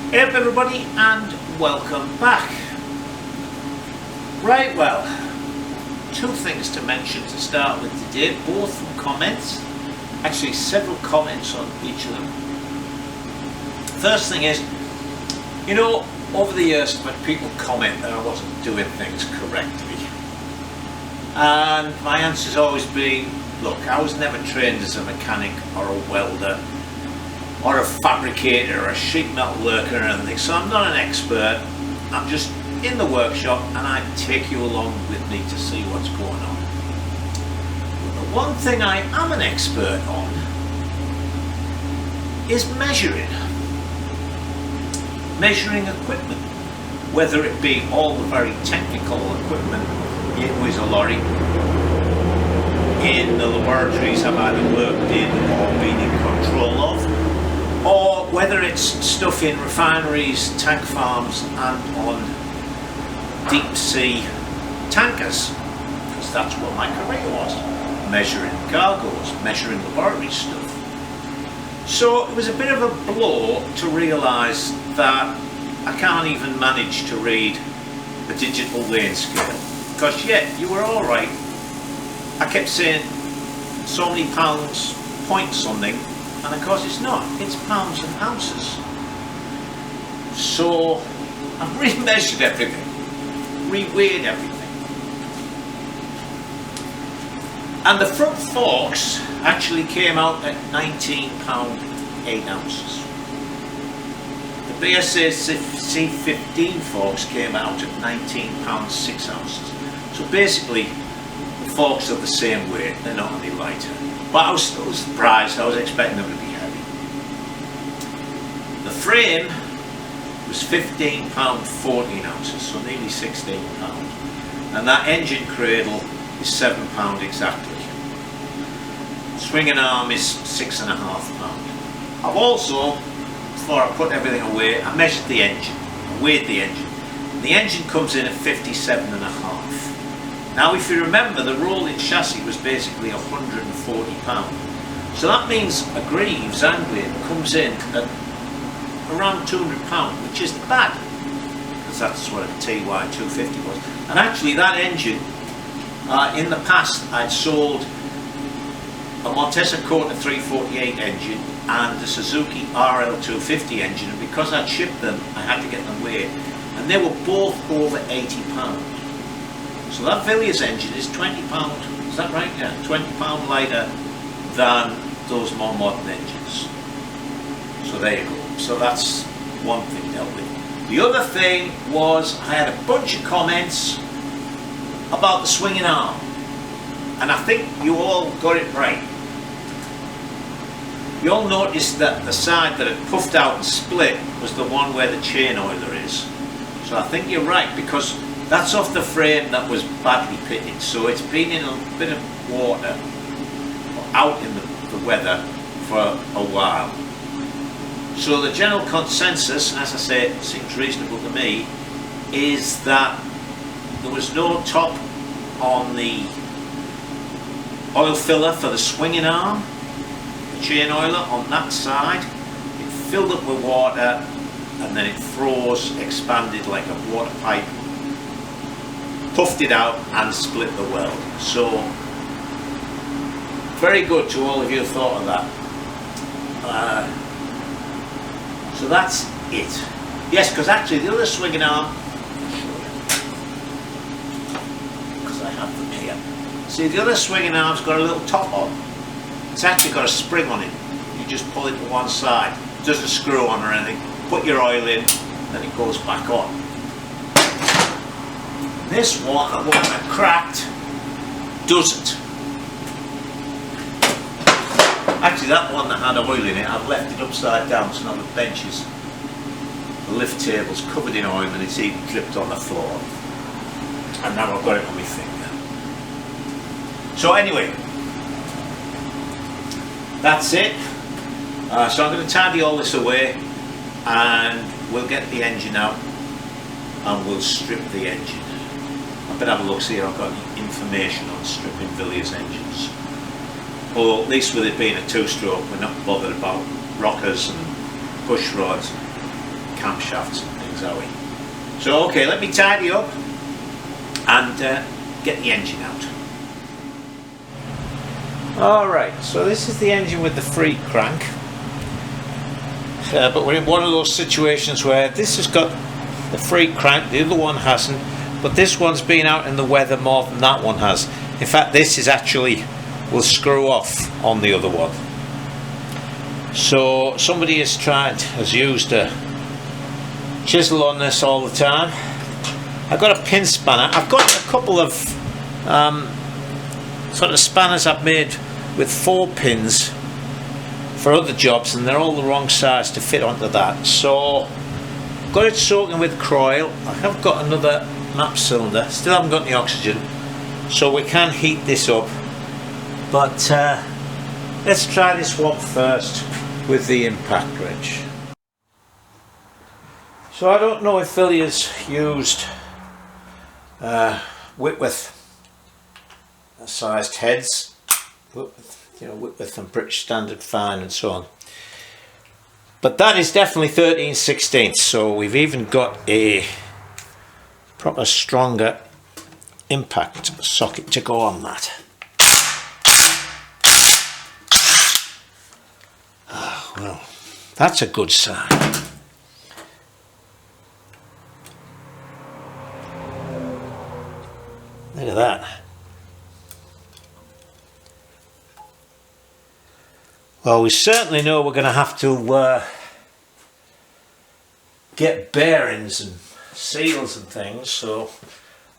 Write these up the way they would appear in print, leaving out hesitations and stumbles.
Hey up everybody and welcome back. Right, well, two things to mention to start with today, both from comments. Actually several comments on each of them. First thing is, you know, over the years when people comment that I wasn't doing things correctly, and my answer's always been, look, I was never trained as a mechanic or a welder or a fabricator or a sheet metal worker or anything, so I'm not an expert. I'm just in the workshop and I take you along with me to see what's going on. But the one thing I am an expert on is measuring equipment, whether it be all the very technical equipment with a lorry in the laboratories I've either worked in or been in control of, or whether it's stuff in refineries, tank farms and on deep sea tankers, because that's what my career was, measuring cargoes, measuring laboratory stuff. So it was a bit of a blow to realise that I can't even manage to read a digital lane scale, because yeah, you were alright. I kept saying so many pounds, point something, and of course it's not, it's pounds and ounces. So I've re-measured everything, re-weighed everything. And the front forks actually came out at £19 8 ounces. The BSA C15 forks came out at £19 6 ounces. So basically the forks are the same weight, they're not any lighter. But I was still surprised, I was expecting them to be heavy. The frame was £15 14 ounces, so nearly £16. And that engine cradle is £7 exactly. Swinging arm is £6.5. I've also, before I put everything away, I measured the engine, I weighed the engine. The engine comes in at 57.5. Now if you remember, the rolling chassis was basically £140. So that means a Greeves Anglian comes in at around £200, which isn't bad, because that's what a TY250 was. And actually that engine, in the past I'd sold a Montesa Corta 348 engine and the Suzuki RL250 engine, and because I'd shipped them I had to get them weighed, and they were both over £80. So that Villiers engine is £20, is that right? Yeah, £20 lighter than those more modern engines. So there you go. So that's one thing dealt with. The other thing was I had a bunch of comments about the swinging arm, and I think you all got it right. You all noticed that the side that had puffed out and split was the one where the chain oiler is. So I think you're right, because that's off the frame that was badly pitted, so it's been in a bit of water, out in the weather for a while. So the general consensus, as I say, it seems reasonable to me, is that there was no top on the oil filler for the swinging arm, the chain oiler on that side. It filled up with water and then it froze, expanded like a water pipe, puffed it out and split the weld. So very good to all of you who thought of that. So that's it. Yes, because actually the other swinging arm, because I have them here. See, the other swinging arm's got a little top on. It's actually got a spring on it. You just pull it to one side. It doesn't screw on or anything. Put your oil in, then it goes back on. This one, the one that cracked, doesn't. Actually, that one that had oil in it, I've left it upside down, so now the benches, the lift table's covered in oil and it's even dripped on the floor. And now I've got it on my finger. So anyway, that's it. So I'm going to tidy all this away and we'll get the engine out and we'll strip the engine. I better have a look, see if I've got any information on stripping Villiers engines. Or at least with it being a two-stroke, we're not bothered about rockers and push rods. camshafts and things, are we? So okay, let me tidy up and get the engine out. Alright, so this is the engine with the free crank. But we're in one of those situations where this has got the free crank, the other one hasn't, but this one's been out in the weather more than that one has. In fact, this is actually will screw off on the other one. So somebody has used a chisel on this all the time. I've got a pin spanner. I've got a couple of sort of spanners I've made with 4 pins for other jobs, and they're all the wrong size to fit onto that. So got it soaking with Croil. I have got another map cylinder, still haven't got any oxygen, so we can heat this up, but let's try this one first with the impact wrench. So I don't know if Philly has used Whitworth sized heads, Whitworth and British Standard Fine and so on, but that is definitely 13/16, so we've even got a proper stronger impact socket to go on that. Oh, well, that's a good sign. Look at that. Well, we certainly know we're going to have to get bearings and seals and things, so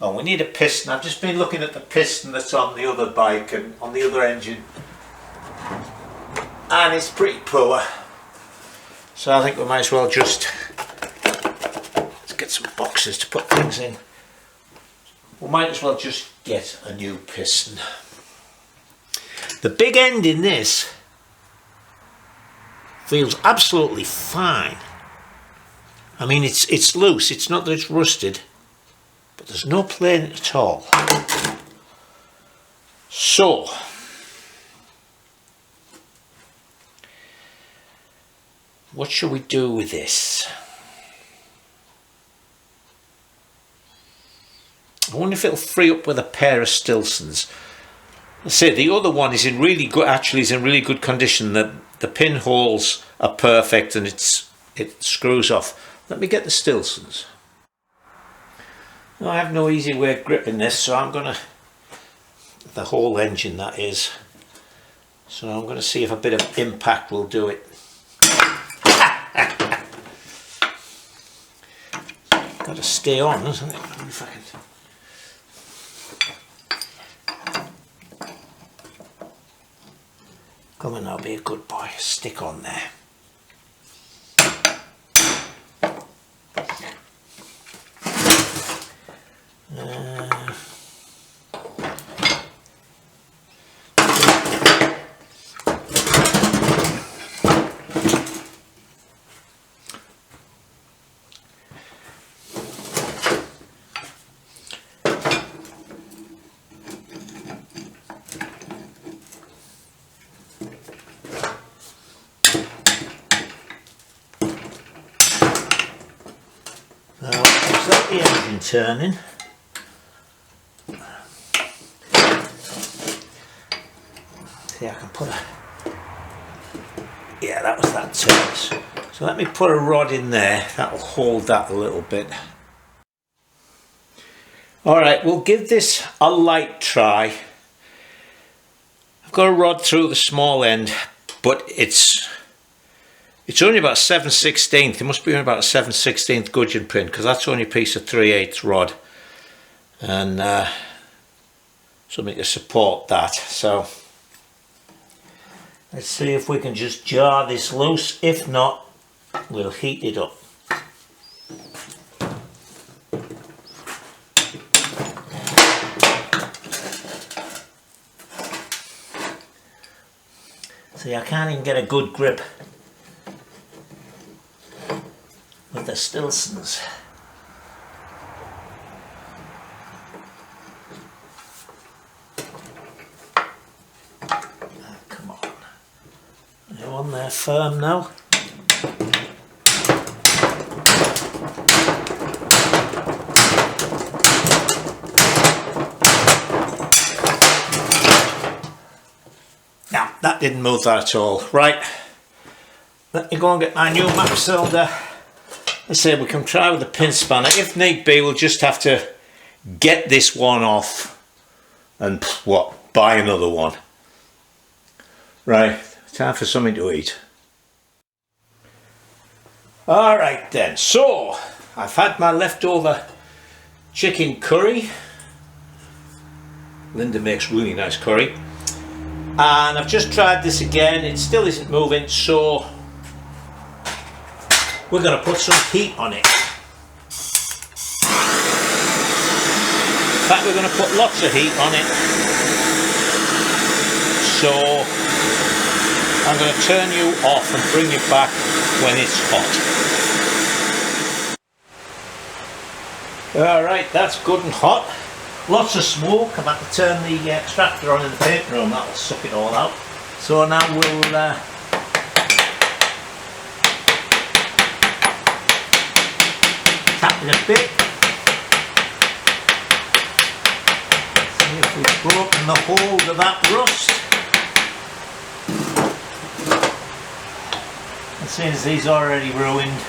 we need a piston. I've just been looking at the piston that's on the other bike and on the other engine, and it's pretty poor, so I think we might as well just let's get some boxes to put things in. We might as well just get a new piston. The big end in this feels absolutely fine. I mean, it's loose, it's not that it's rusted, but there's no plane at all. So what shall we do with this? I wonder if it'll free up with a pair of Stilsons. I say the other one is in really good, actually is in really good condition. The pinholes are perfect and it screws off. Let me get the Stilsons. I have no easy way of gripping this, so I'm gonna, the whole engine that is, so I'm gonna see if a bit of impact will do it. Got to stay on, doesn't it? If I can. Come on now, be a good boy, stick on there. The engine turning. See, I can put a, yeah, that was that turn. So let me put a rod in there, that will hold that a little bit. Alright, we'll give this a light try. I've got a rod through the small end, but it's only about 7/16. It must be about a 7/16 gudgeon pin, because that's only a piece of 3/8 rod, and something to support that. So let's see if we can just jar this loose. If not, we'll heat it up. See, I can't even get a good grip with the Stilsons. Oh, come on. Are you on there firm now? that didn't move that at all. Right, let me go and get my new map cylinder. Let's say we can try with the pin spanner. If need be, we'll just have to get this one off and buy another one. Right, time for something to eat. Alright then, so I've had my leftover chicken curry. Linda makes really nice curry. And I've just tried this again, it still isn't moving, so we're going to put some heat on it. In fact, we're going to put lots of heat on it. So I'm going to turn you off and bring you back when it's hot. Alright, that's good and hot. Lots of smoke. I'm about to turn the extractor on in the paint room, that'll suck it all out. So now we'll tap it a bit. See if we've broken the hold of that rust. And seeing as these are already ruined,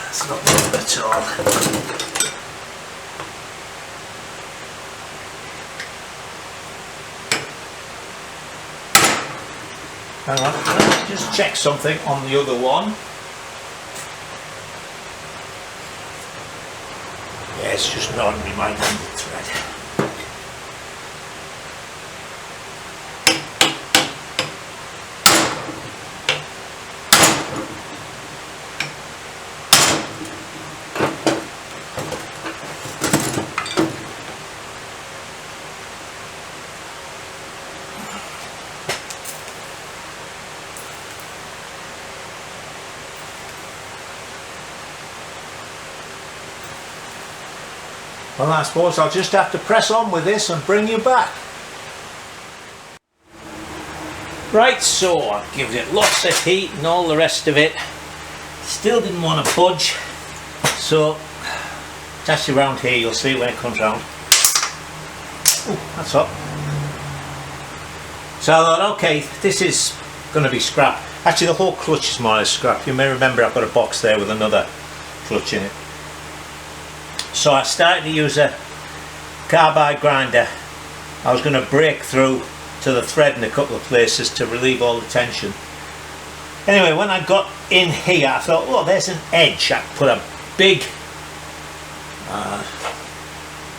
that's not good at all. Hang on, let's just check something on the other one. Yeah, it's just not in my needle thread. Well, I suppose I'll just have to press on with this and bring you back. Right, so I've given it lots of heat and all the rest of it. Still didn't want to budge, so it's actually around here, you'll see it when it comes round. Ooh, that's hot. So I thought, okay, this is going to be scrap. Actually, the whole clutch is more or less scrap. You may remember I've got a box there with another clutch in it. So I started to use a carbide grinder. I was going to break through to the thread in a couple of places to relieve all the tension. Anyway, when I got in here, I thought, oh, there's an edge. I could put a big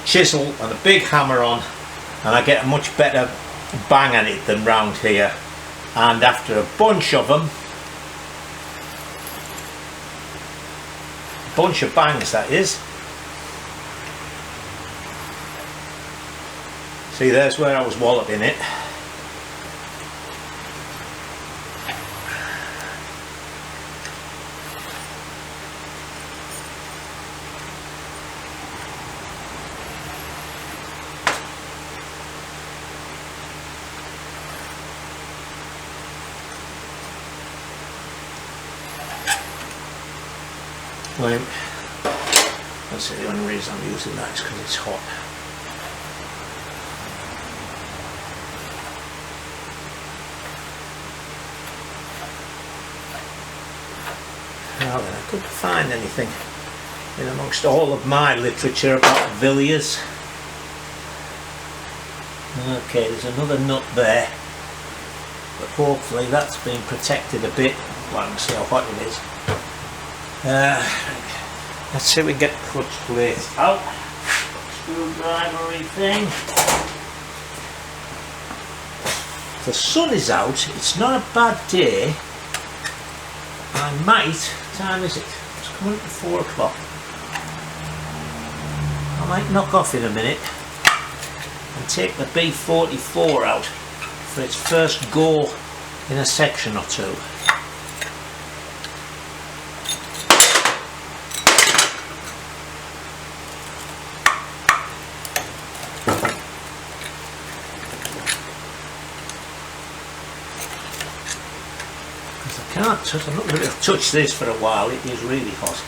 chisel and a big hammer on, and I get a much better bang at it than round here. And after a bunch of them, a bunch of bangs that is, see, there's where I was walloping it. Well, that's the only reason I'm using that is because it's hot. Now then, I couldn't find anything in amongst all of my literature about Villiers. Okay, there's another nut there, but hopefully that's been protected a bit. Well, I can see how hot it is. Let's see if we can get the clutch plate out. Screwdrivery thing. The sun is out, it's not a bad day. I might, what time is it? It's coming up to 4 o'clock. I might knock off in a minute and take the B44 out for its first go in a section or two. can't touch, I'm not going to touch this for a while, it is really hot.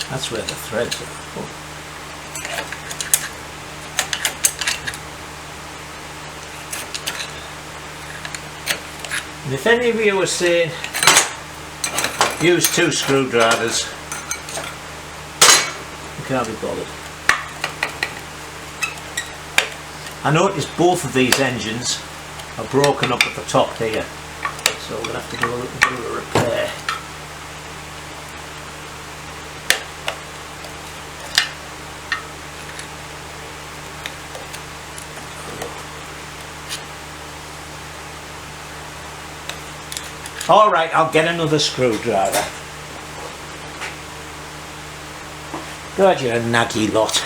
That's where the threads are. Oh. And if any of you are saying use 2 screwdrivers, you can't be bothered. I noticed both of these engines are broken up at the top here, so we're going to have to do a little bit of a repair. Alright, I'll get another screwdriver. God, you're a naggy lot.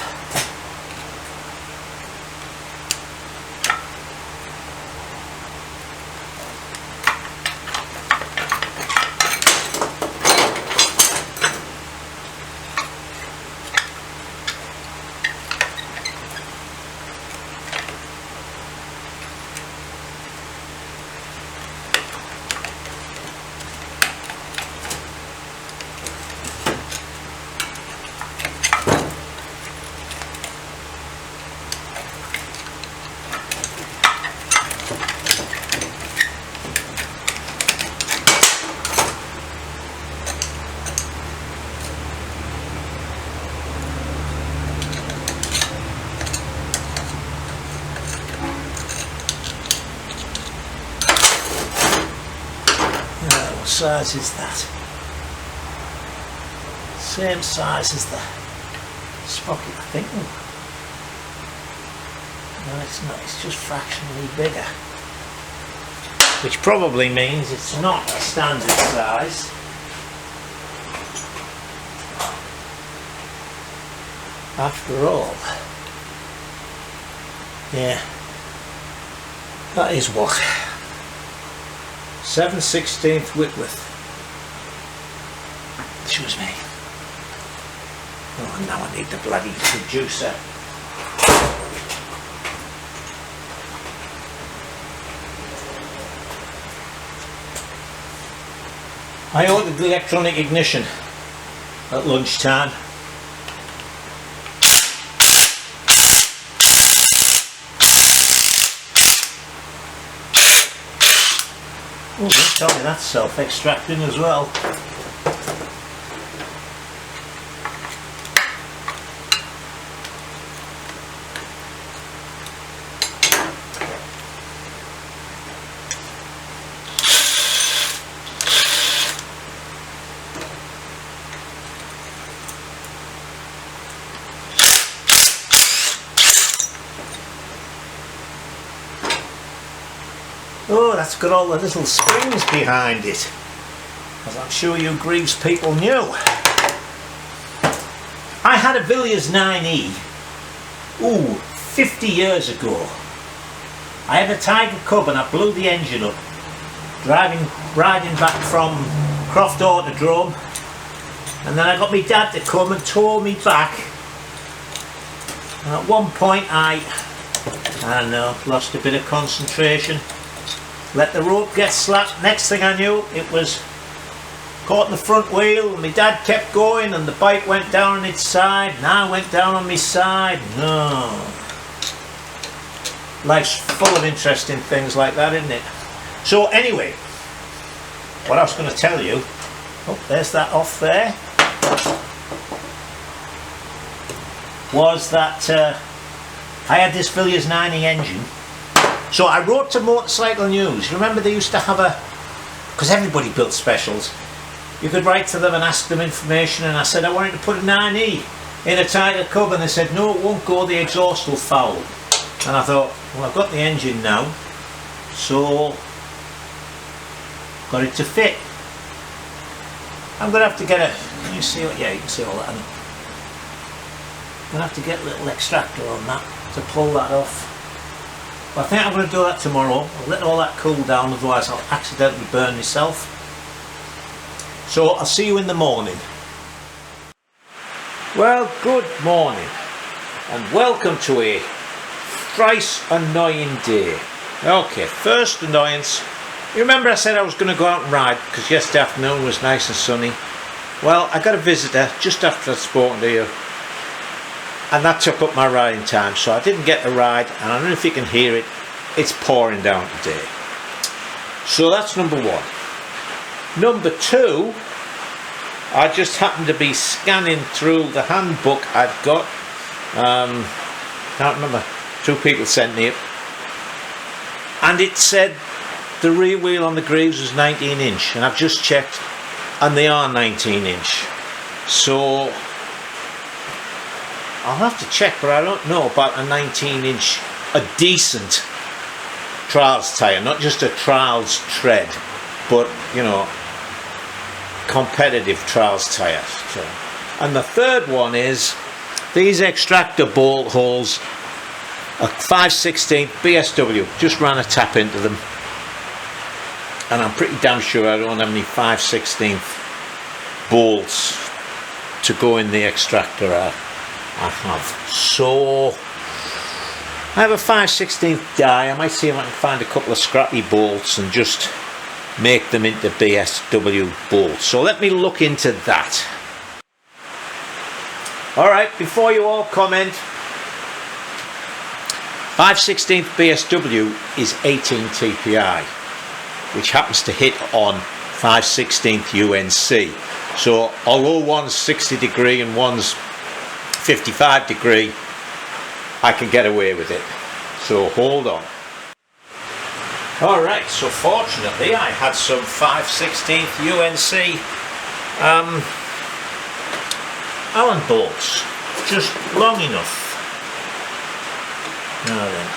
What size is that? Same size as the sprocket, I think. No, it's not, it's just fractionally bigger. Which probably means it's not a standard size. After all. Yeah. That is what? 7/16 Whitworth. Excuse me. Oh, now I need the bloody producer. I ordered the electronic ignition at lunchtime. Oh, don't tell me that's self-extracting as well. Oh, that's got all the little springs behind it, as I'm sure you Greeves people knew. I had a Villiers 9E, 50 years ago. I had a Tiger Cub and I blew the engine up, riding back from Croft Autodrome, and then I got my dad to come and tow me back. And at one point I don't know, lost a bit of concentration. Let the rope get slapped. Next thing I knew, it was caught in the front wheel, and my dad kept going, and the bike went down on its side, and I went down on my side. No. Life's full of interesting things like that, isn't it? So anyway, what I was going to tell you, oh, there's that off there, was that I had this Villiers 9E engine. So I wrote to Motorcycle News. You remember they used to have a, because everybody built specials, you could write to them and ask them information, and I said I wanted to put a 9E in a Tiger Cub, and they said no, it won't go, the exhaust will foul. And I thought, well, I've got the engine now, so got it to fit. I'm going to have to get a, can you see what, yeah, you can see all that. I'm going to have to get a little extractor on that to pull that off. But I think I'm going to do that tomorrow. I'll let all that cool down, otherwise I'll accidentally burn myself. So I'll see you in the morning. Well, good morning and welcome to a thrice annoying day. Okay, first annoyance. You remember I said I was going to go out and ride because yesterday afternoon was nice and sunny. Well, I got a visitor just after I'd spoken to you, and that took up my riding time, so I didn't get to ride, and I don't know if you can hear it, it's pouring down today. So that's number one. Number two, I just happened to be scanning through the handbook I'd got. Can't remember, 2 people sent me it, and it said the rear wheel on the Greeves was 19 inch, and I've just checked and they are 19 inch. So I'll have to check, but I don't know about a 19 inch, a decent trials tyre, not just a trials tread, but you know, competitive trials tyre. So, and the third one is these extractor bolt holes, a 5/16 BSW, just ran a tap into them, and I'm pretty damn sure I don't have any 5/16 bolts to go in the extractor I have. So I have a 5/16 die. I might see if I can find a couple of scrappy bolts and just make them into BSW bolts. So let me look into that. Alright, before you all comment, 5/16 BSW is 18 TPI, which happens to hit on 5/16 UNC. So although one's 60 degree and one's 55 degree, I can get away with it. So hold on. Alright, so fortunately I had some 5/16 UNC Allen bolts, just long enough. Now then.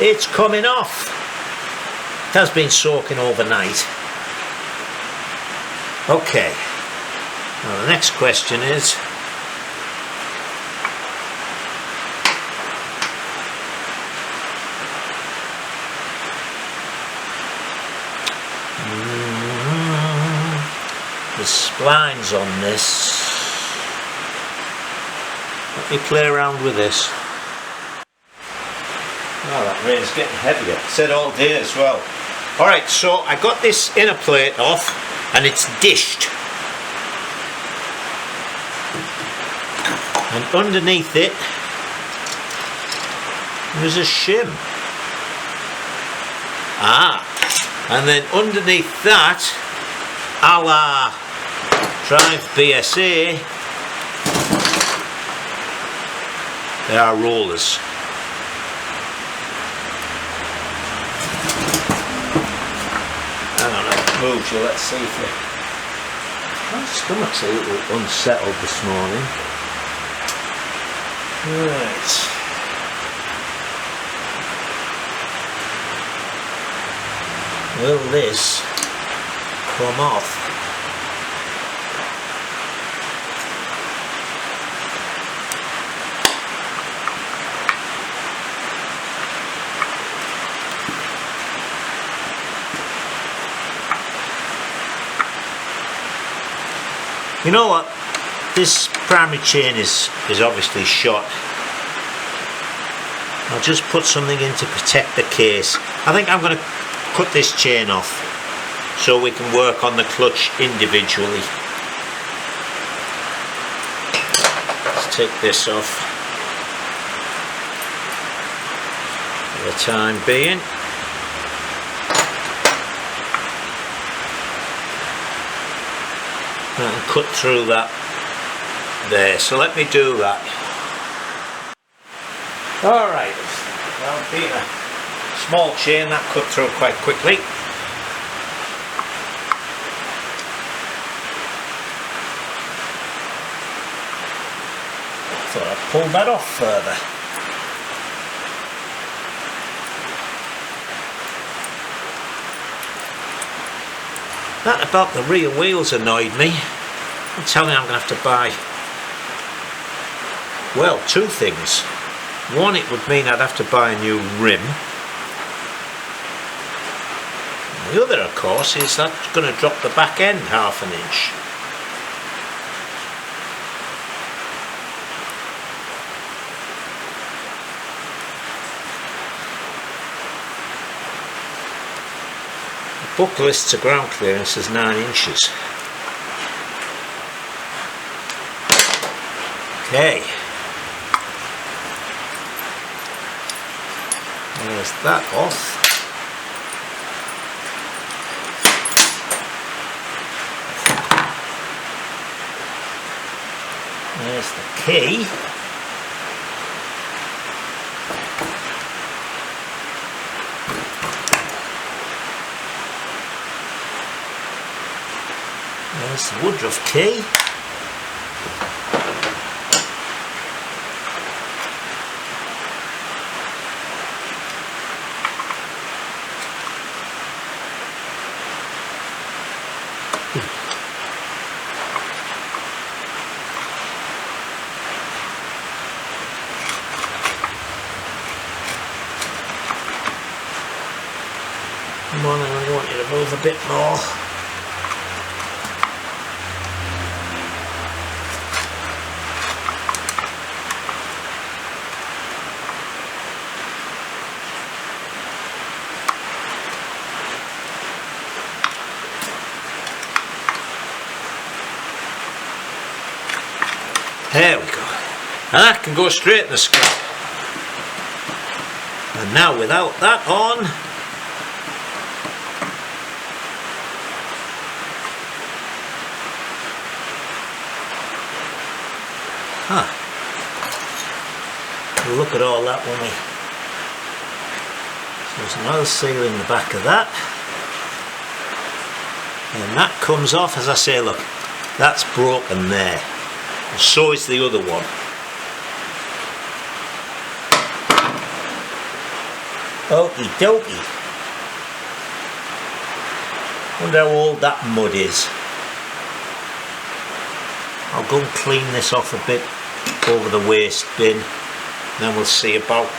It's coming off. It has been soaking overnight. Okay. Now the next question is, the splines on this. Let me play around with this. Oh, that rain's getting heavier. It said all day as well. Alright, so I got this inner plate off and it's dished. And underneath it there's a shim. And then underneath that, a la Drive BSA, there are rollers. Hang on, I've moved you, let's see if my stomach's a little unsettled this morning. Right. Will this come off? You know what? This primary chain is obviously shot. I'll just put something in to protect the case. I think I'm going to cut this chain off so we can work on the clutch individually. Let's take this off for the time being. I can cut through that there, so let me do that. Alright, well, being a small chain, that cut through quite quickly. Thought I'd pull that off further. That about the rear wheels annoyed me. I'm telling you, I'm going to have to buy Well, two things. One, it would mean I'd have to buy a new rim. And the other, of course, is that's going to drop the back end half an inch. The book lists a ground clearance as 9 inches. Okay. There's that off. There's the key. There's the Woodruff key. Come on, I want you to move a bit more. There we go. And that can go straight in the scrap. And now without that on, we'll look at all that when we... So there's another seal in the back of that. And that comes off, as I say, look, that's broken there. And so is the other one. Okie dokie. Wonder how old that mud is. I'll go and clean this off a bit over the waste bin. Then we'll see about...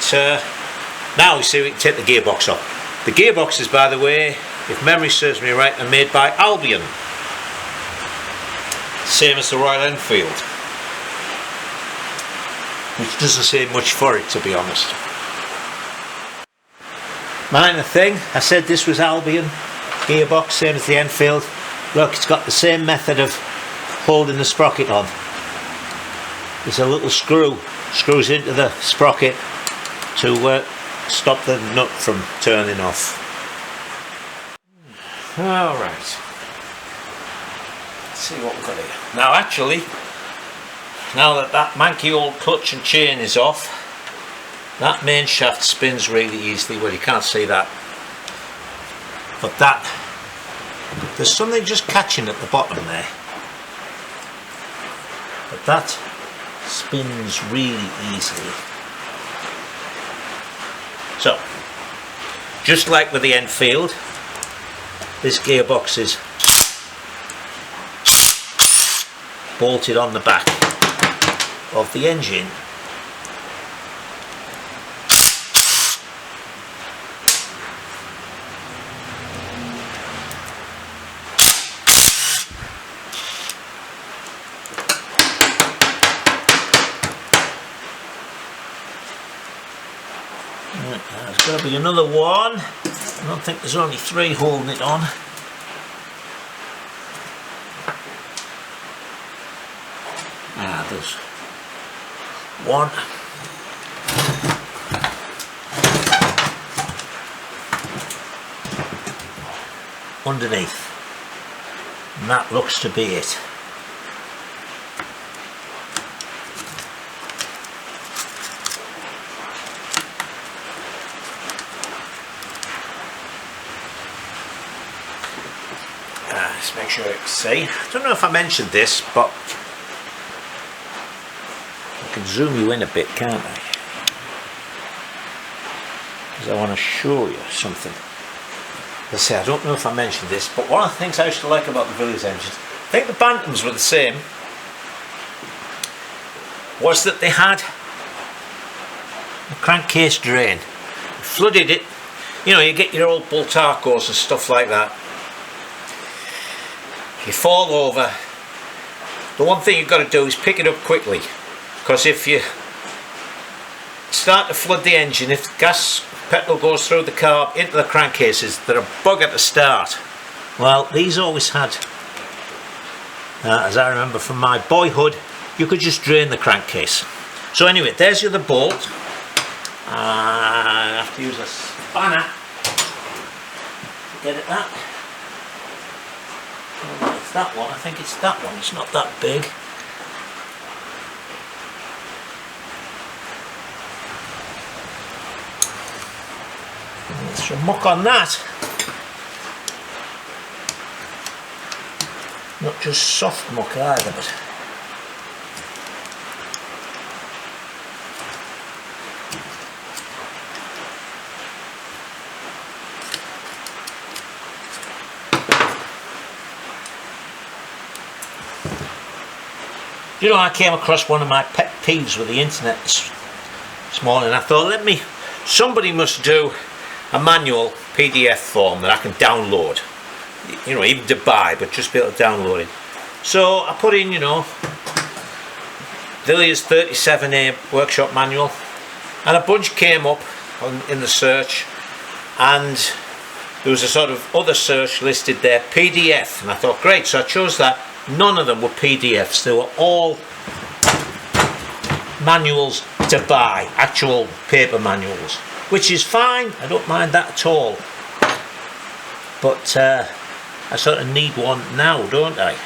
now we see we can take the gearbox off. The gearboxes, by the way, if memory serves me right, are made by Albion. Same as the Royal Enfield. Which doesn't say much for it, to be honest. Minor thing, I said this was Albion gearbox, same as the Enfield. Look, it's got the same method of holding the sprocket on. There's a little screw, screws into the sprocket to stop the nut from turning off. Alright, let's see what we've got here. Now actually, now that that manky old clutch and chain is off, that main shaft spins really easily. Well, you can't see that, but that, there's something just catching at the bottom there, but that spins really easily. So, just like with the Enfield, this gearbox is bolted on the back of the engine. There's got to be another one. I don't think there's only 3 holding it on. There's one. Underneath. And that looks to be it. Let's make sure you can see. I don't know if I mentioned this, but I can zoom you in a bit, can't I? Because I want to show you something. As I say, I don't know if I mentioned this, but one of the things I used to like about the Villiers engines, I think the Bantams were the same, was that they had a crankcase drain. Flooded it. You know, you get your old Bultacos and stuff like that. You fall over. The one thing you've got to do is pick it up quickly, because if you start to flood the engine, if the gas petrol goes through the carb into the crankcases, they're a bugger to start. Well, these always had, as I remember from my boyhood, you could just drain the crankcase. So anyway, there's your other bolt. I have to use a spanner to get at that. Oh, it's that one. I think it's that one. It's not that big. There's some muck on that. Not just soft muck either, but you know, I came across one of my pet peeves with the internet this morning. I thought, somebody must do a manual PDF form that I can download. You know, even to buy, but just be able to download it. So I put in, you know, Villiers 37A workshop manual, and a bunch came up in the search, and there was a sort of other search listed there, PDF, and I thought, great, so I chose that. None of them were PDFs, they were all manuals to buy, actual paper manuals, which is fine, I don't mind that at all. But I sort of need one now, don't I?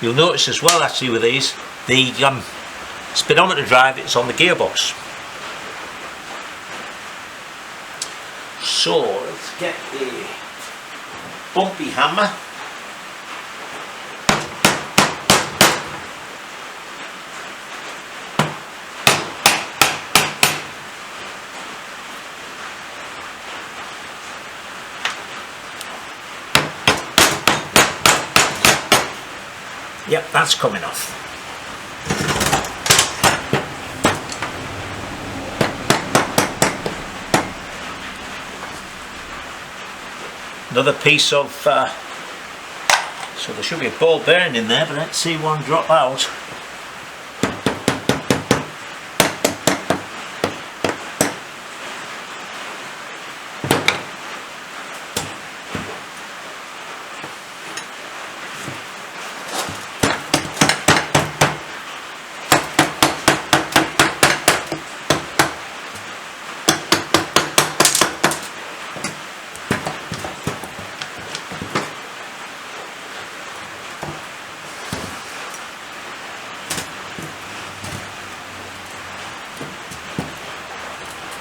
You'll notice as well, actually, with these, the speedometer drive is on the gearbox. So let's get the bumpy hammer. Yep, that's coming off. Another piece of, so there should be a ball bearing in there, but I don't see one drop out.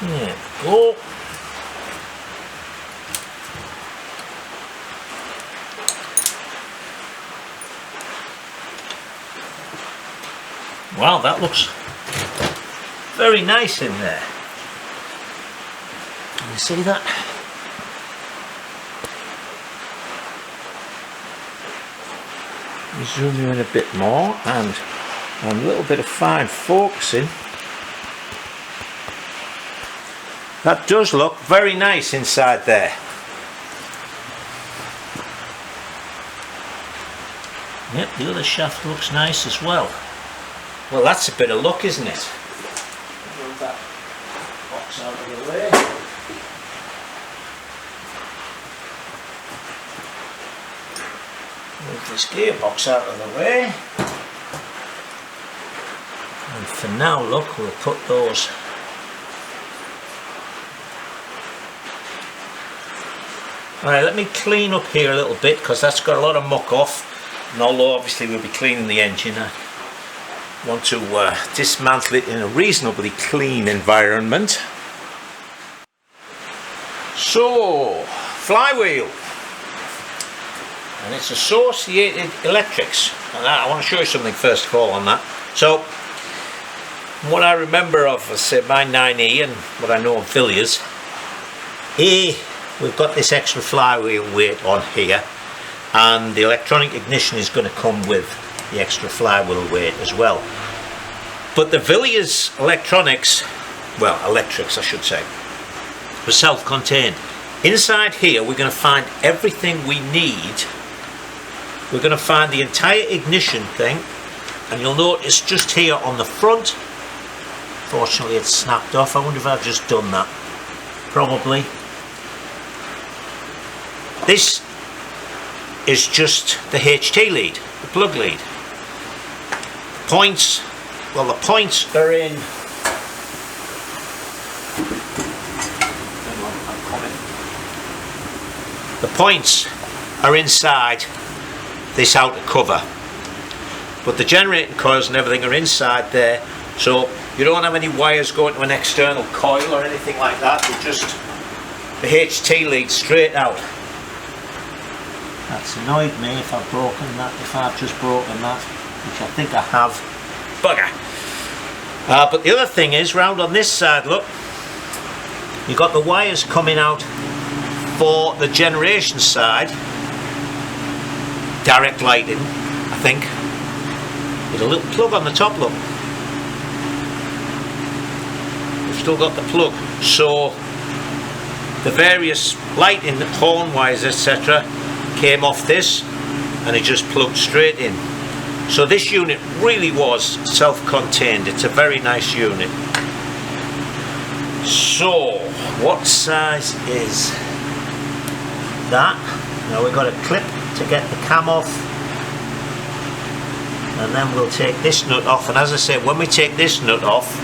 There we go. Wow, that looks very nice in there. Can you see that? Zoom in a bit more, and a little bit of fine focusing. That does look very nice inside there. Yep, the other shaft looks nice as well. Well, that's a bit of luck, isn't it? Move that box out of the way. Move this gearbox out of the way. And for now, look, we'll put those Alright, let me clean up here a little bit, because that's got a lot of muck off, and although obviously we'll be cleaning the engine, I want to dismantle it in a reasonably clean environment. So, Flywheel, and it's associated electrics, and I want to show you something first of all on that. So, what I remember of, say, my 9E and what I know of Villiers, A, we've got this extra flywheel weight on here, and the electronic ignition is going to come with the extra flywheel weight as well. But the Villiers electronics, well, electrics I should say, were self-contained. Inside here we're going to find everything we need. We're going to find the entire ignition thing, and you'll notice just here on the front, fortunately it's snapped off. I wonder if I've just done that. Probably. This is just the HT lead, the plug lead. Points, well, the points are in. The points are inside this outer cover, but the generating coils and everything are inside there, so you don't have any wires going to an external coil or anything like that. They're just the HT lead straight out. That's annoyed me if I've just broken that, which I think I have. Bugger! But the other thing is, round on this side, look, you've got the wires coming out for the generation side, direct lighting, I think, with a little plug on the top, look. We've still got the plug, so the various lighting, horn wires, etc., came off this, and it just plugged straight in. So this unit really was self-contained. It's a very nice unit. So what size is that? Now we've got a clip to get the cam off, and then we'll take this nut off, and as I said, when we take this nut off,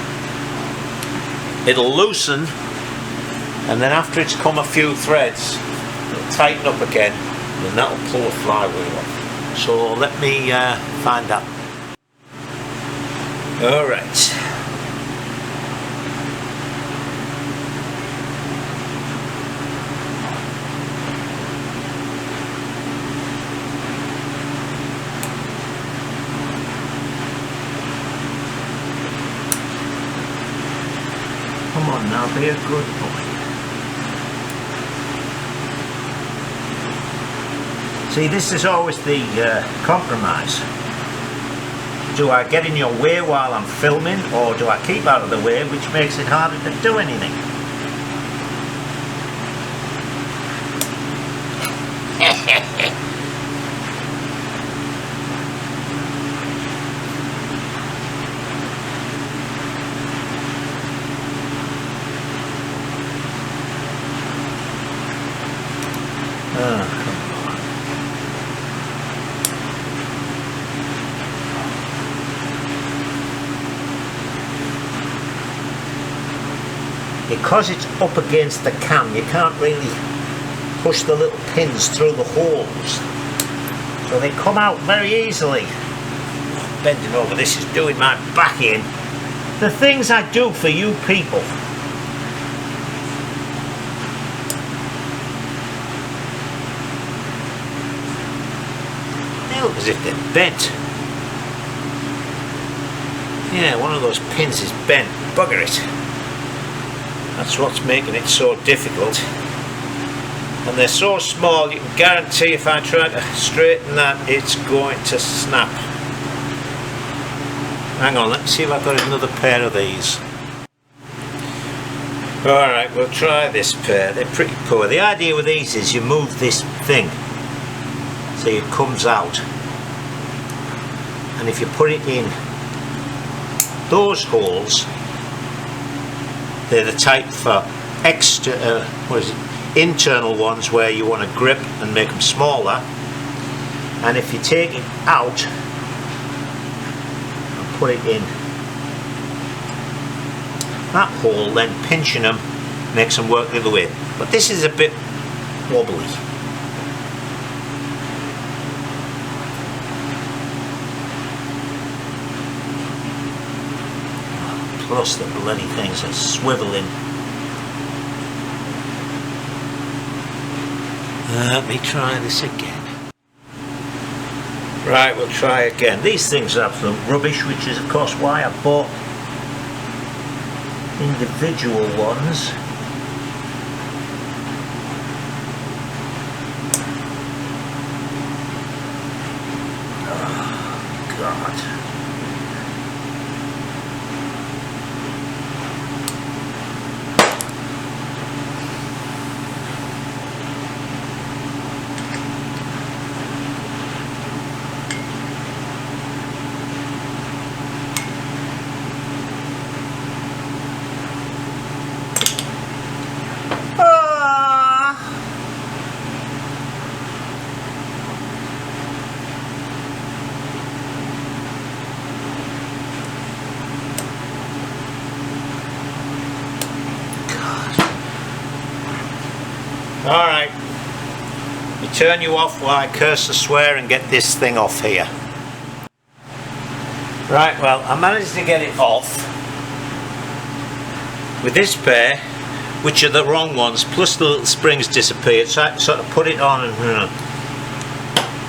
it'll loosen, and then after it's come a few threads, it'll tighten up again, and that'll pull the flywheel off. So let me find that. Alright. Come on now, be a good boy. See, this is always the compromise. Do I get in your way while I'm filming, or do I keep out of the way, which makes it harder to do anything? Because it's up against the cam, you can't really push the little pins through the holes, so they come out very easily. Bending over this is doing my back in. The things I do for you people. They look as if they're bent. Yeah, one of those pins is bent. Bugger it. That's what's making it so difficult. And they're so small, you can guarantee if I try to straighten that, it's going to snap. Hang on, let's see if I've got another pair of these. Alright, we'll try this pair. They're pretty poor. The idea with these is you move this thing so it comes out, and if you put it in those holes, they're the type for internal ones where you want to grip and make them smaller, and if you take it out and put it in that hole, then pinching them makes them work the other way. But this is a bit wobbly. Plus the bloody things are swiveling. Let me try this again. Right, we'll try again. These things are absolute rubbish, which is of course why I bought individual ones. Alright, we turn you off while I curse and swear and get this thing off here. Right, well, I managed to get it off with this pair, which are the wrong ones, plus the little springs disappeared, so I sort of put it on and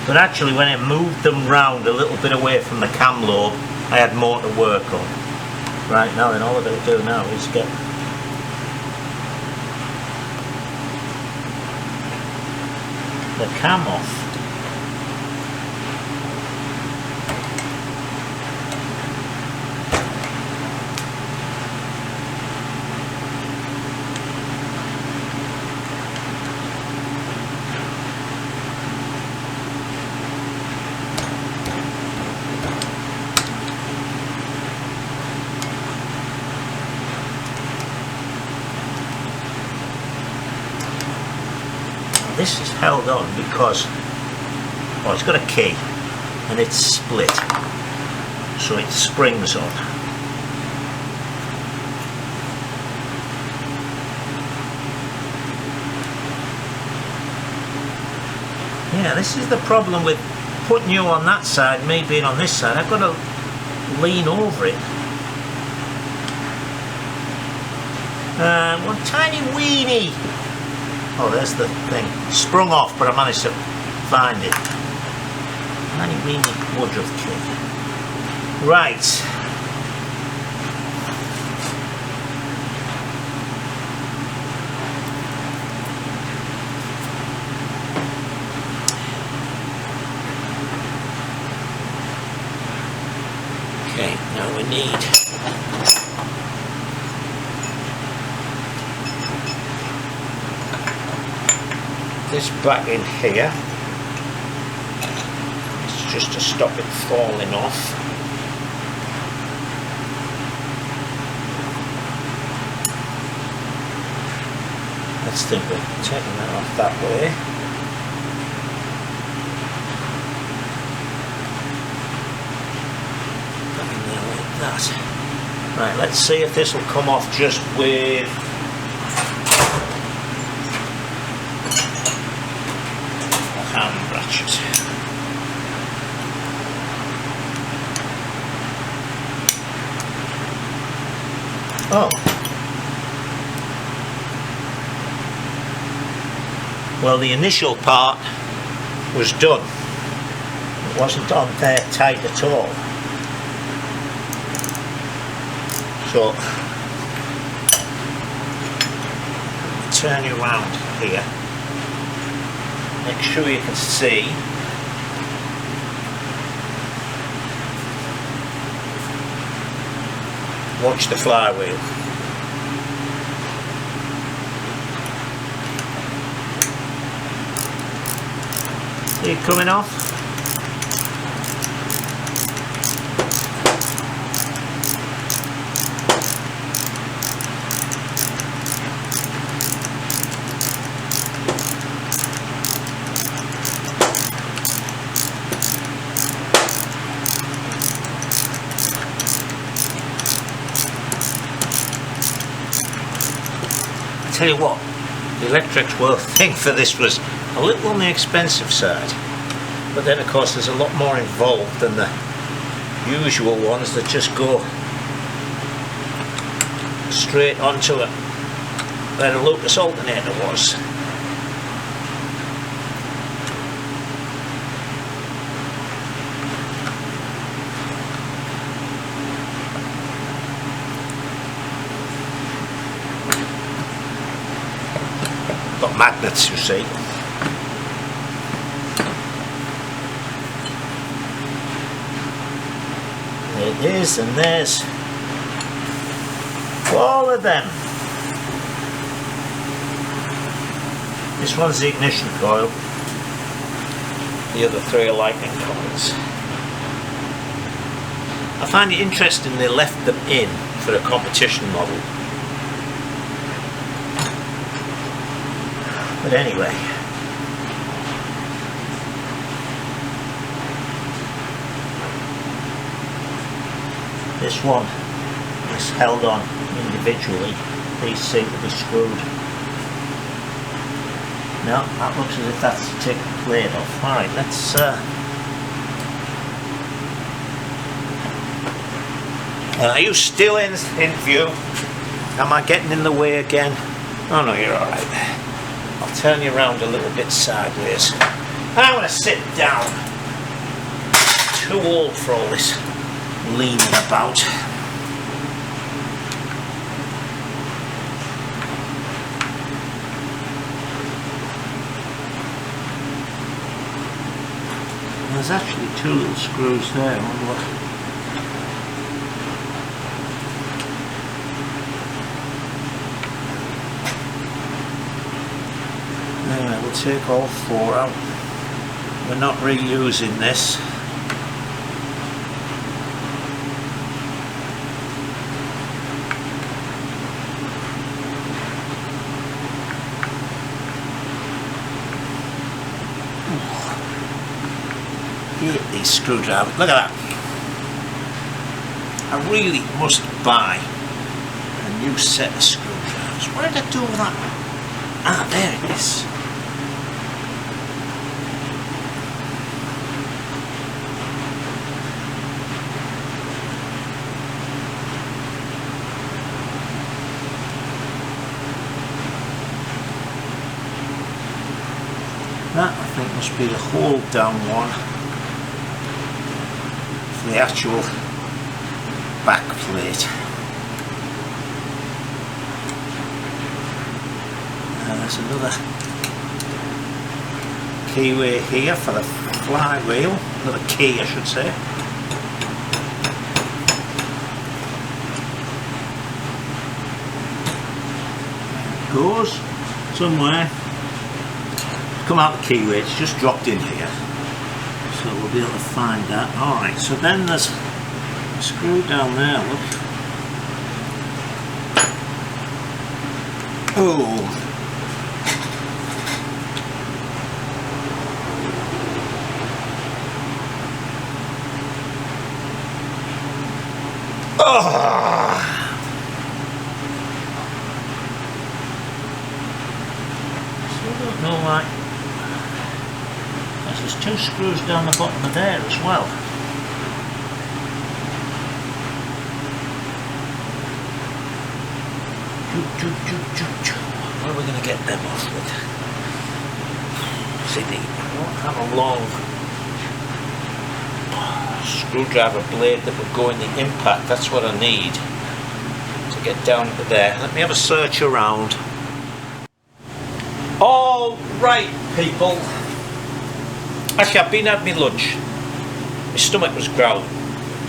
but actually when I moved them round a little bit away from the cam lobe, I had more to work on. Right, now then all I've got to do now is get the cam off. This is held on because, oh, it's got a key and it's split, so it springs on. Yeah, this is the problem with putting you on that side, me being on this side. I've got to lean over it. One tiny weenie. Oh, there's the thing. Sprung off, but I managed to find it. Tiny weenie woodruff key. Right. Okay, now we need this back in here. It's just to stop it falling off. Let's think we're taking that off that way. Back in there like that. Right, let's see if this will come off just with hand ratchet. Oh. Well, the initial part was done. It wasn't on there tight at all. So, turn you around here. Make sure you can see. Watch the flywheel. See it coming off? Tell you what, the electrics worth thing for this was a little on the expensive side, but then of course there's a lot more involved than the usual ones that just go straight onto it where the Lucas alternator was. Got magnets, you see. There it is, and there's all of them. This one's the ignition coil. The other three are lightning coils. I find it interesting they left them in for a competition model. But anyway, this one is held on individually. These seem to be screwed No, that looks as if that's to take the plate off. Alright, let's are you still in view? Am I getting in the way again? Oh no, you're alright. I'll turn you around a little bit sideways. I want to sit down. Too old for all this leaning about. There's actually two little screws there. I wonder what. Anyway, we'll take all four out. We're not reusing this. These screwdrivers, look at that. I really must buy a new set of screwdrivers. What did I do with that? Ah, there it is. That I think must be the hold down one. The actual back plate. And there's another keyway here for the flywheel, another key I should say. There it goes somewhere. Come out the keyway, it's just dropped in here. So we'll be able to find that. Alright, so then there's a screw down there, look. Oh. Oh. So I don't know why. There's two screws down the bottom of there as well. Where are we going to get them off with? See, I don't have a long screwdriver blade that would go in the impact. That's what I need to get down to there. Let me have a search around. All right, people. Actually, I've been had my lunch. My stomach was growling.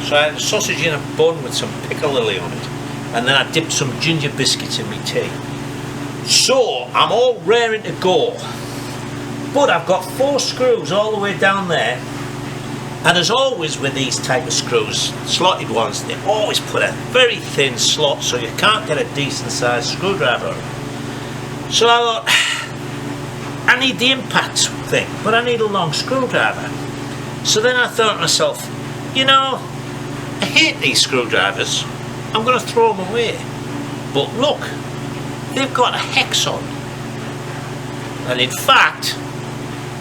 So I had a sausage in a bun with some piccalilli on it. And then I dipped some ginger biscuits in my tea. So, I'm all raring to go. But I've got 4 screws all the way down there. And as always with these type of screws, slotted ones, they always put a very thin slot so you can't get a decent sized screwdriver. So I thought, I need the impact thing, but I need a long screwdriver. So then I thought to myself, you know, I hate these screwdrivers, I'm going to throw them away. But look, they've got a hex on. And in fact,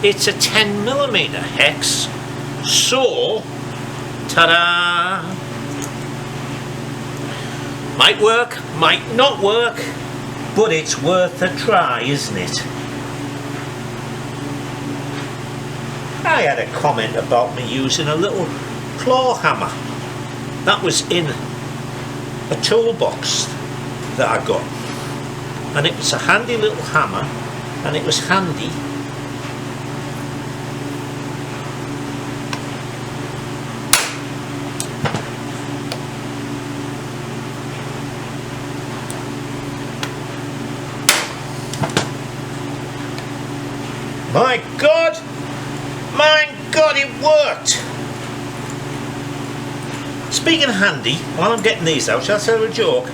it's a 10mm hex. So, ta-da! Might work, might not work, but it's worth a try, isn't it? I had a comment about me using a little claw hammer that was in a toolbox that I got, and it was a handy little hammer, and it was handy my God, it worked! Speaking of handy, while I'm getting these out, shall I tell you a joke?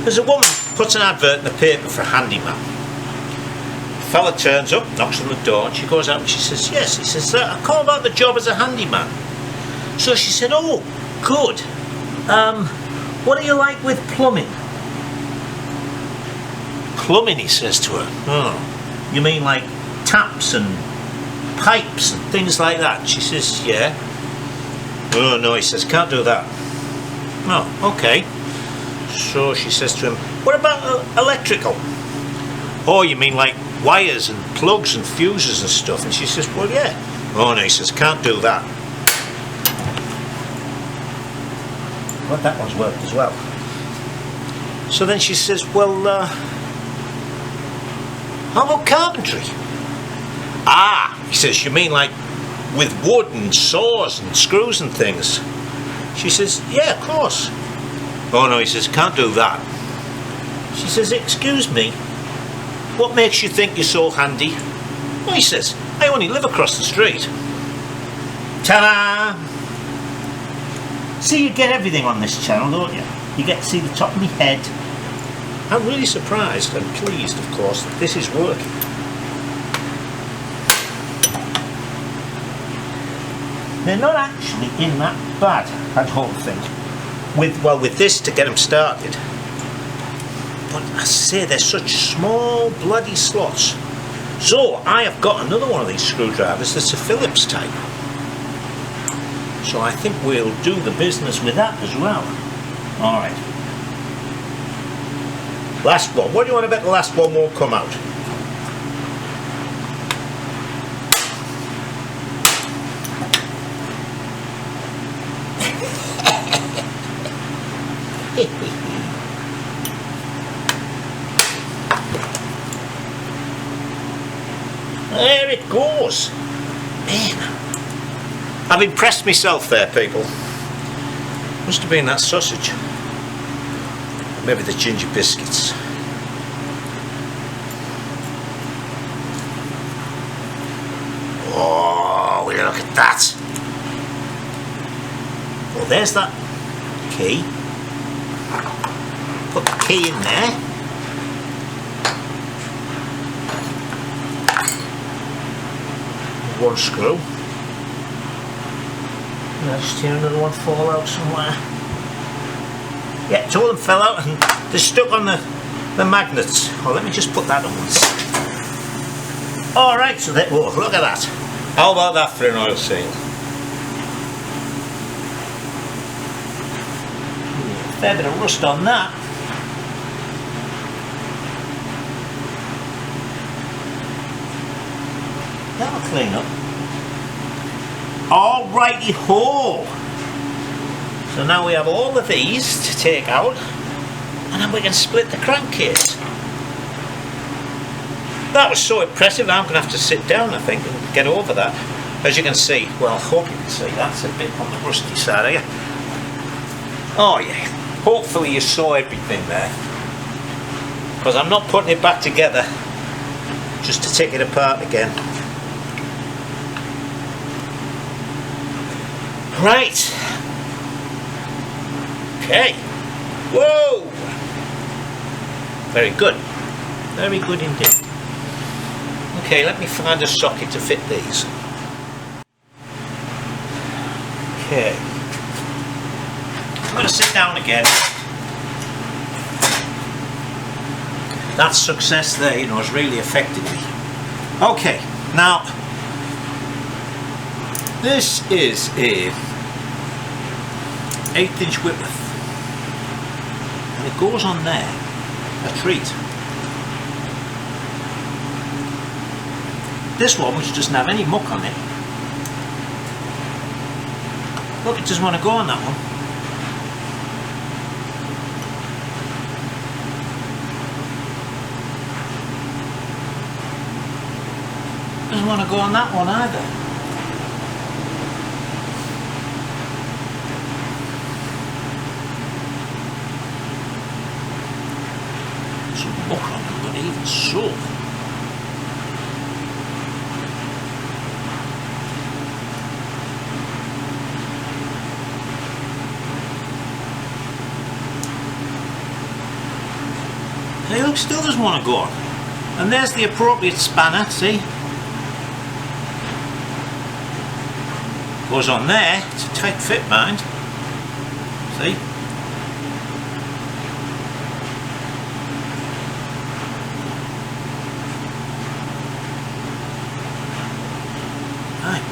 There's a woman puts an advert in the paper for a handyman. A fella turns up, knocks on the door, and she goes out and she says, yes, he says, I call about the job as a handyman. So she said, oh, good. What do you like with plumbing? Plumbing, he says to her. Oh. you mean like taps and pipes and things like that? She says, yeah. Oh no, he says, can't do that. Oh, okay. So she says to him, what about electrical? Oh, you mean like wires and plugs and fuses and stuff? And she says, well, yeah. Oh no, he says, can't do that. Well, that one's worked as well. So then she says, well, how about carpentry? Ah, he says, you mean like with wood and saws and screws and things? She says, yeah, of course. Oh no, he says, can't do that. She says, excuse me, what makes you think you're so handy? Well, he says, I only live across the street. Ta-da! See, you get everything on this channel, don't you? You get to see the top of my head. I'm really surprised and pleased, of course, that this is working. They're not actually in that bad, I don't think. With this to get them started. But I say they're such small bloody slots. So I have got another one of these screwdrivers that's a Phillips type. So I think we'll do the business with that as well. Alright. Last one. What do you want to bet the last one won't come out? There it goes. Man, I've impressed myself there, people. Must have been that sausage. Maybe the ginger biscuits. Oh, will you look at that? Well, there's that key. Put the key in there. One screw. And I just hear another one fall out somewhere. Yeah, two of them fell out and they're stuck on the magnets. Oh, let me just put that on once. Alright, so that, oh, look at that. How about that for an oil seal? Fair bit of rust on that. That'll clean up. Alrighty ho! So now we have all of these to take out, and then we can split the crankcase. That was so impressive, I'm going to have to sit down, I think, and get over that. As you can see, well, I hope you can see, that's a bit on the rusty side, are you? Oh yeah, hopefully you saw everything there. Because I'm not putting it back together, just to take it apart again. Right. Okay. Whoa! Very good. Very good indeed. Okay, let me find a socket to fit these. Okay. I'm going to sit down again. That success there, you know, has really affected me. Okay, now this is a 1/8 inch Whitworth, and it goes on there, a treat. This one, which doesn't have any muck on it, look, it doesn't want to go on that one. Doesn't want to go on that one either. Muck on them, but even so. Hey, look, still doesn't want to go on. And there's the appropriate spanner, see? Goes on there, it's a tight fit, mind. See?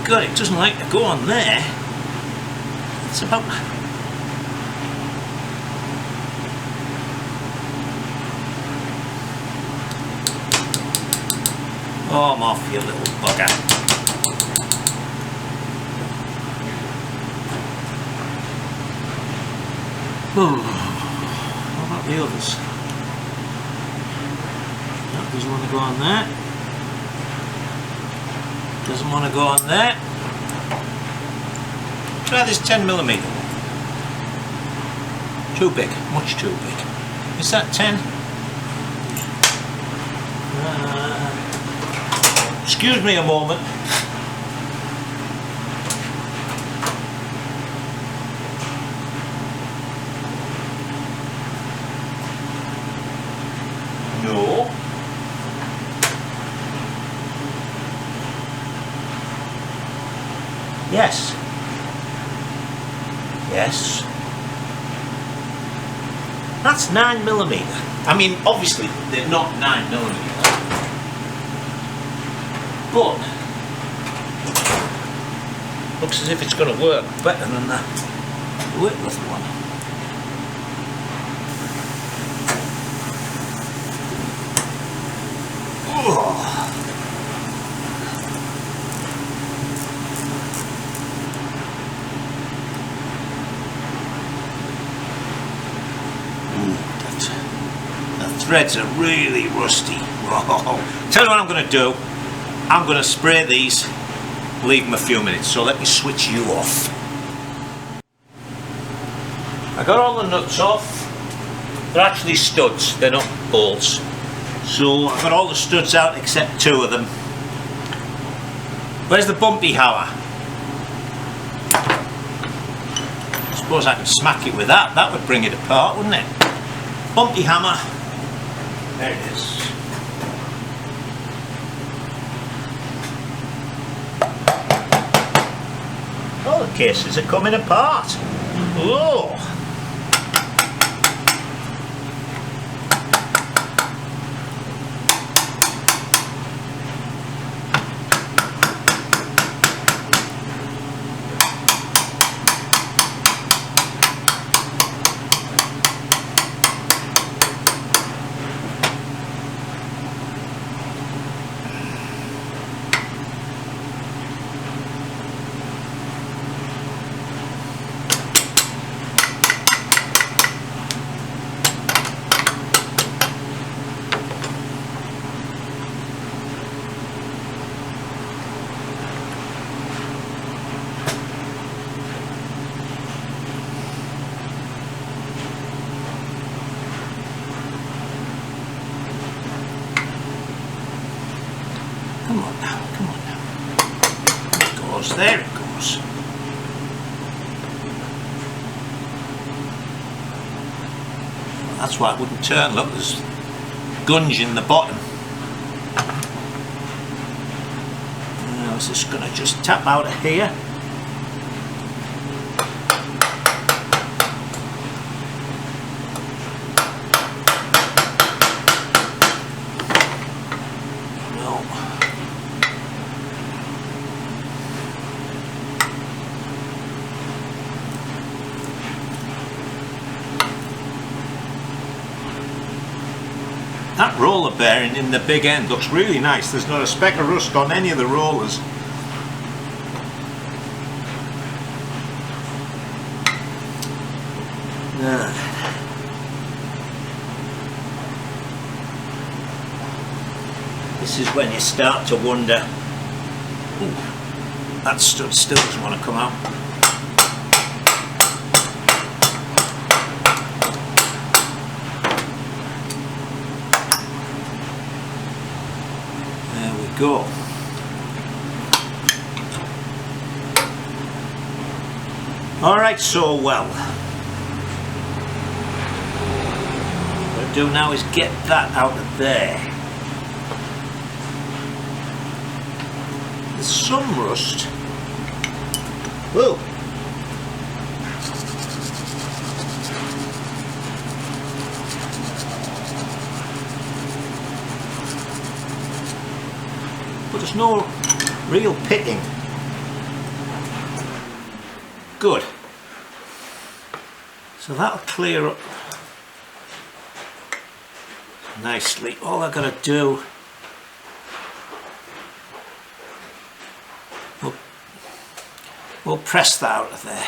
God, it doesn't like to go on there. It's about... Oh, I'm off, you little bugger. What about the others? That doesn't want to go on there. Doesn't want to go on there. Try this 10mm. Too big, much too big. Is that 10? Excuse me a moment. No. Yes. Yes. That's 9mm. I mean, obviously they're not 9mm. But looks as if it's going to work better than the weightless one. The threads are really rusty. Whoa. Tell you what I'm going to do. I'm going to spray these, leave them a few minutes, so let me switch you off. I got all the nuts off. They're actually studs, they're not bolts. So I've got all the studs out except 2 of them. Where's the bumpy hammer? I suppose I can smack it with that, that would bring it apart, wouldn't it? Bumpy hammer. There it is. Oh, the cases are coming apart. Oh. Come on now, come on now. There it goes, there it goes. Well, that's why it wouldn't turn. Look, there's gunge in the bottom. Now is this going to just tap out of here? That roller bearing in the big end looks really nice. There's not a speck of rust on any of the rollers. This is when you start to wonder, ooh, that stud still doesn't want to come out. Go. Alright, so well. What I'll do now is get that out of there. There's some rust. Whoa. But there's no real pitting. good. So that'll clear up nicely. All I've got to do, we'll press that out of there.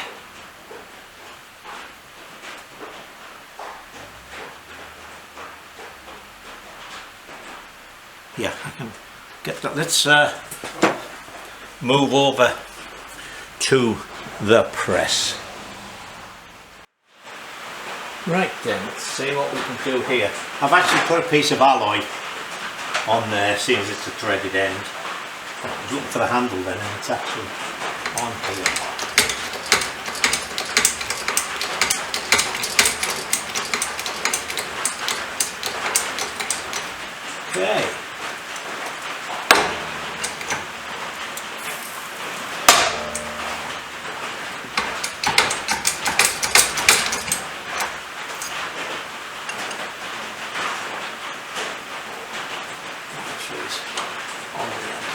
Yeah, I can get that. Let's move over to the press. Right then, let's see what we can do here. I've actually put a piece of alloy on there, seeing as it's a threaded end. I was looking for the handle then, and it's actually on here. Okay.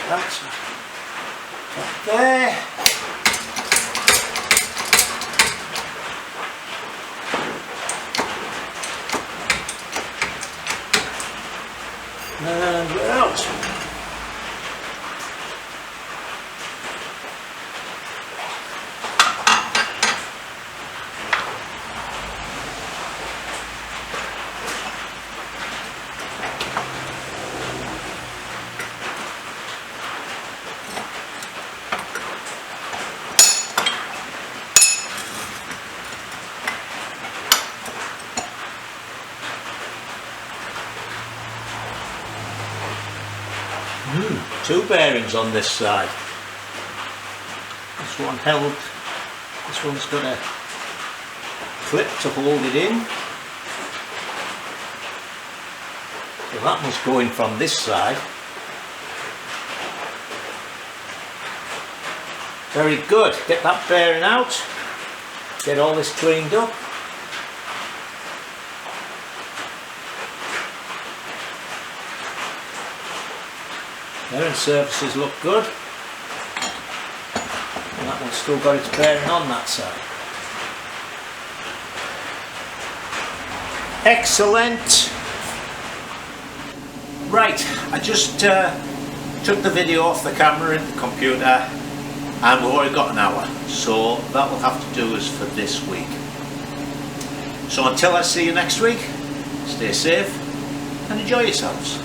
That's up there. And we're out. Two bearings on this side. This one held, this one's got a clip to hold it in. So that must go in from this side. Very good. Get that bearing out. Get all this cleaned up. Bearing surfaces look good, and that one's still got its bearing on that side. Excellent! Right, I just took the video off the camera in the computer, and we've already got an hour, so that will have to do us for this week. So until I see you next week, stay safe and enjoy yourselves.